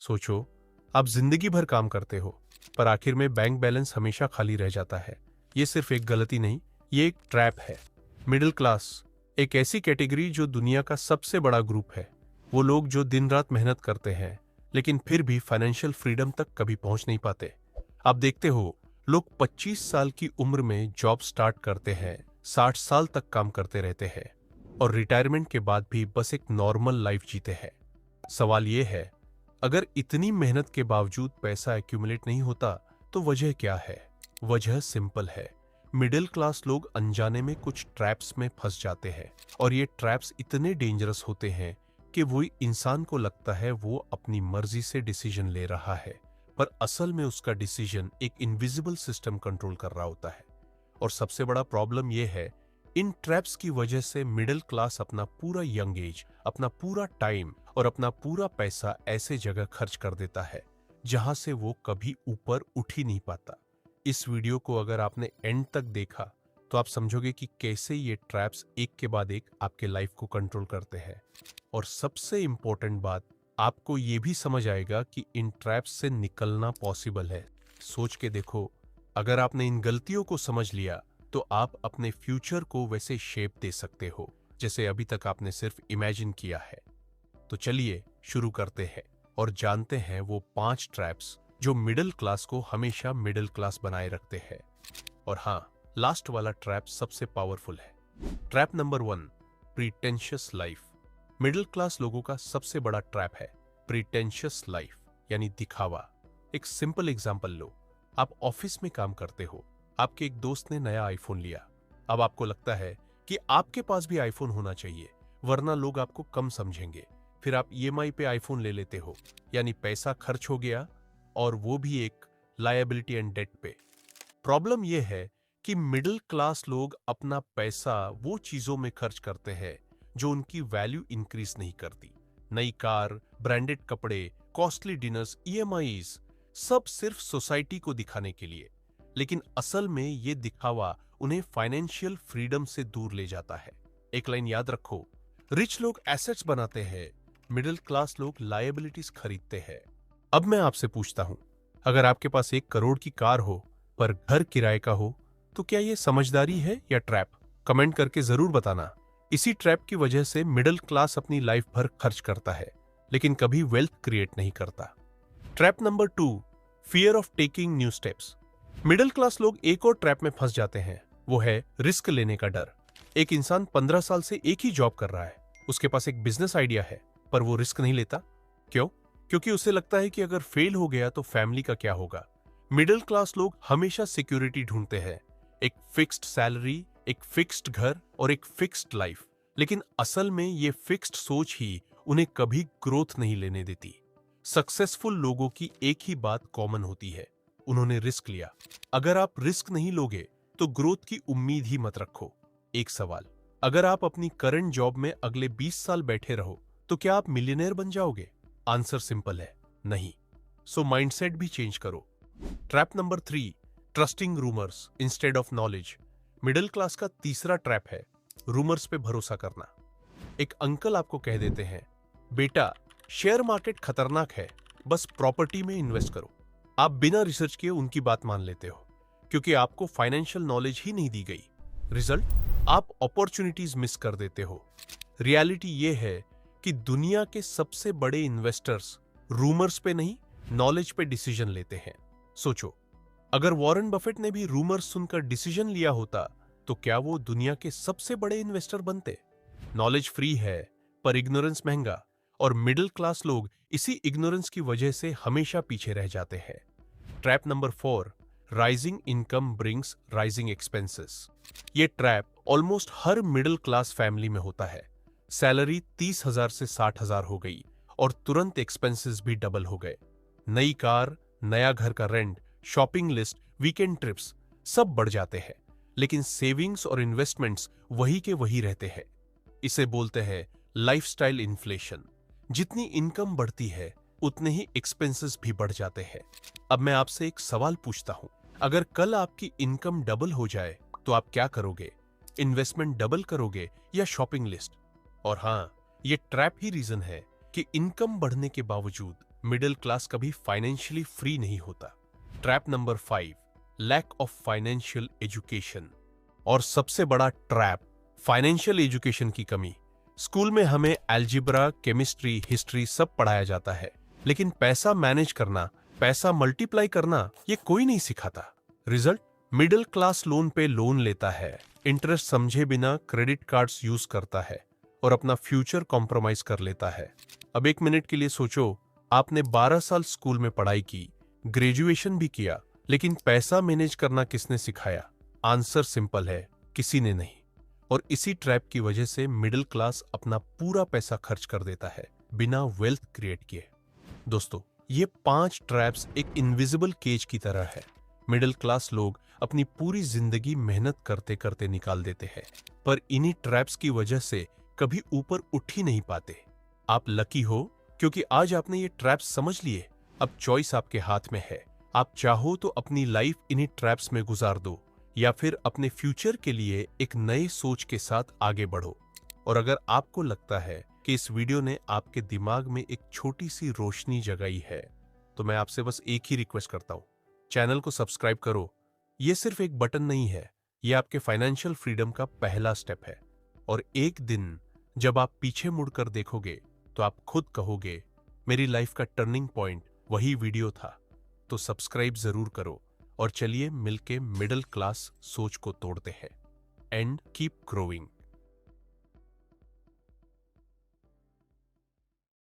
सोचो, आप जिंदगी भर काम करते हो, पर आखिर में बैंक बैलेंस हमेशा खाली रह जाता है। ये सिर्फ एक गलती नहीं, ये एक ट्रैप है। मिडिल क्लास एक ऐसी कैटेगरी जो दुनिया का सबसे बड़ा ग्रुप है। वो लोग जो दिन रात मेहनत करते हैं, लेकिन फिर भी फाइनेंशियल फ्रीडम तक कभी पहुंच नहीं पाते। आप देखते हो, लोग 25 साल की उम्र में जॉब स्टार्ट करते हैं, 60 साल तक काम करते रहते हैं और रिटायरमेंट के बाद भी बस एक नॉर्मल लाइफ जीते हैं। सवाल ये है, अगर इतनी मेहनत के बावजूद पैसा एक्यूमुलेट नहीं होता, तो वजह क्या है? वजह सिंपल है। मिडिल क्लास लोग अनजाने में कुछ ट्रैप्स में फंस जाते हैं और ये ट्रैप्स इतने डेंजरस होते हैं कि वही इंसान को लगता है वो अपनी मर्जी से डिसीजन ले रहा है, पर असल में उसका डिसीजन एक इनविजिबल सिस्टम कंट्रोल कर रहा होता है। और सबसे बड़ा प्रॉब्लम यह है, इन ट्रैप्स की वजह से मिडिल क्लास अपना पूरा यंग एज, अपना पूरा टाइम और अपना पूरा पैसा ऐसे जगह खर्च कर देता है जहां से वो कभी ऊपर उठ ही नहीं पाता। इस वीडियो को अगर आपने एंड तक देखा तो आप समझोगे कि कैसे ये ट्रैप्स एक के बाद एक आपके लाइफ को कंट्रोल करते हैं। और सबसे इंपॉर्टेंट बात, आपको ये भी समझ आएगा कि इन ट्रैप्स से निकलना पॉसिबल है। सोच के देखो, अगर आपने इन गलतियों को समझ लिया तो आप अपने फ्यूचर को वैसे शेप दे सकते हो जैसे अभी तक आपने सिर्फ इमेजिन किया है। तो चलिए शुरू करते हैं और जानते हैं वो 5 ट्रैप्स जो मिडिल क्लास को हमेशा मिडिल क्लास बनाए रखते हैं। और हाँ, लास्ट वाला ट्रैप सबसे पावरफुल है। Trap number 1, pretentious life. Middle class लोगों का सबसे बड़ा ट्रैप है प्रीटेंशियस लाइफ, यानी दिखावा। एक सिंपल एग्जांपल लो। आप ऑफिस में काम करते हो, आपके एक दोस्त ने नया आईफोन लिया। अब आपको लगता है कि आपके पास भी आईफोन होना चाहिए, वरना लोग आपको कम समझेंगे। फिर आप ईएमआई पे आईफोन ले लेते हो, यानी पैसा खर्च हो गया, और वो भी एक लायबिलिटी एंड डेट पे। प्रॉब्लम यह है कि मिडिल क्लास लोग अपना पैसा वो चीजों में खर्च करते हैं जो उनकी वैल्यू इंक्रीज नहीं करती। नई कार, ब्रांडेड कपड़े, कॉस्टली डिनर्स, ईएमआईज, सब सिर्फ सोसाइटी को दिखाने के लिए। लेकिन असल में ये दिखावा उन्हें फाइनेंशियल फ्रीडम से दूर ले जाता है। एक लाइन याद रखो, रिच लोग एसेट्स बनाते हैं, मिडिल क्लास लोग लायबिलिटीज खरीदते हैं। अब मैं आपसे पूछता हूं, अगर आपके पास 1 करोड़ की कार हो पर घर किराए का हो, तो क्या यह समझदारी है या ट्रैप? कमेंट करके जरूर बताना। इसी ट्रैप की वजह से मिडिल क्लास अपनी लाइफ भर खर्च करता है, लेकिन कभी वेल्थ क्रिएट नहीं करता। Trap number 2, fear of taking new steps. Middle class लोग एक और ट्रैप में फंस जाते हैं, वो है रिस्क लेने का डर। एक इंसान 15 साल से एक ही जॉब कर रहा है, उसके पास एक बिजनेस आइडिया है, पर वो रिस्क नहीं लेता। क्यों? क्योंकि उसे लगता है कि अगर फेल हो गया तो फैमिली का क्या होगा। मिडिल क्लास लोग हमेशा सिक्योरिटी ढूंढते हैं, एक फिक्स्ड सैलरी, एक फिक्स्ड घर और एक फिक्स्ड लाइफ। लेकिन असल में ये फिक्स्ड सोच ही उन्हें कभी ग्रोथ नहीं लेने देती। सक्सेसफुल लोगों की एक ही बात कॉमन होती है, उन्होंने रिस्क लिया। अगर आप रिस्क नहीं लोगे तो ग्रोथ की उम्मीद ही मत रखो। एक सवाल, अगर आप अपनी करंट जॉब में अगले 20 साल बैठे रहो तो क्या आप मिलियनेयर बन जाओगे? आंसर सिंपल है, नहीं। सो माइंडसेट भी चेंज करो। Trap number 3, trusting rumours instead of knowledge. Middle class का तीसरा ट्रैप है रूमर्स पे भरोसा करना। एक अंकल आपको कह देते हैं, बेटा शेयर मार्केट खतरनाक है, बस प्रॉपर्टी में इन्वेस्ट करो। आप बिना रिसर्च किए उनकी बात मान लेते हो, क्योंकि आपको फाइनेंशियल नॉलेज ही नहीं दी गई। रिजल्ट, आप अपॉर्चुनिटीज मिस कर देते हो। रियलिटी ये है कि दुनिया के सबसे बड़े इन्वेस्टर्स रूमर्स पे नहीं, नॉलेज पे डिसीजन लेते हैं। सोचो, अगर वॉरेन बफेट ने भी रूमर्स सुनकर डिसीजन लिया होता तो क्या वो दुनिया के सबसे बड़े इन्वेस्टर बनते? नॉलेज फ्री है, पर इग्नोरेंस महंगा, और मिडिल क्लास लोग इसी इग्नोरेंस की वजह से हमेशा पीछे रह जाते हैं। Trap number 4, rising income brings rising expenses. ये ट्रैप ऑलमोस्ट हर मिडिल क्लास फैमिली में होता है। सैलरी 30,000 से 60,000 हो गई और तुरंत एक्सपेंसेस भी डबल हो गए। नई कार, नया घर का rent, shopping list, weekend trips, सब बढ़ जाते हैं, लेकिन सेविंग्स और इन्वेस्टमेंट्स वही के वही रहते हैं। इसे बोलते हैं लाइफस्टाइल इन्फ्लेशन। जितनी इनकम बढ़ती है उतने ही एक्सपेंसेस भी बढ़ जाते हैं। अब मैं आपसे एक सवाल पूछता हूं, अगर कल आपकी इनकम डबल हो जाए तो आप क्या करोगे? इन्वेस्टमेंट डबल करोगे या शॉपिंग लिस्ट? और हां, ये ट्रैप ही रीजन है कि इनकम बढ़ने के बावजूद मिडिल क्लास कभी फाइनेंशियली फ्री नहीं होता। Trap number 5, lack of financial education. और सबसे बड़ा ट्रैप, फाइनेंशियल एजुकेशन की कमी। स्कूल में हमें अलजेब्रा, केमिस्ट्री, हिस्ट्री सब पढ़ाया जाता है, लेकिन पैसा मैनेज करना, पैसा मल्टीप्लाई करना, ये कोई नहीं सिखाता। रिजल्ट, मिडिल क्लास लोन पे लोन लेता है, इंटरेस्ट समझे बिना क्रेडिट कार्ड्स यूज करता है और अपना फ्यूचर कॉम्प्रोमाइज कर लेता है। अब एक मिनट के लिए सोचो, आपने 12 साल स्कूल में पढ़ाई की, ग्रेजुएशन भी किया, लेकिन पैसा मैनेज करना किसने सिखाया? आंसर सिंपल है, किसी ने नहीं। और इसी ट्रैप की वजह से मिडिल क्लास अपना पूरा पैसा खर्च कर देता है बिना वेल्थ क्रिएट किए। दोस्तों, ये 5 ट्रैप्स एक इनविजिबल केज की तरह है। मिडिल क्लास लोग अपनी पूरी जिंदगी मेहनत करते करते निकाल देते हैं, पर इन्हीं ट्रैप्स की वजह से कभी ऊपर उठ ही नहीं पाते। आप लकी हो क्योंकि आज आपने ये ट्रैप्स समझ लिए। अब चॉइस आपके हाथ में है। आप चाहो तो अपनी लाइफ इन्हीं ट्रैप्स में गुजार दो, या फिर अपने फ्यूचर के लिए एक नए सोच के साथ आगे बढ़ो। और अगर आपको लगता है कि इस वीडियो ने आपके दिमाग में एक छोटी सी रोशनी जगाई है, तो मैं आपसे बस एक ही रिक्वेस्ट करता हूं, चैनल को सब्सक्राइब करो। ये सिर्फ एक बटन नहीं है, ये आपके फाइनेंशियल फ्रीडम का पहला स्टेप है। और एक दिन जब आप पीछे मुड़कर देखोगे तो आप खुद कहोगे, मेरी लाइफ का टर्निंग पॉइंट वही वीडियो था। तो सब्सक्राइब जरूर करो और चलिए मिलके मिडिल क्लास सोच को तोड़ते हैं। And keep growing.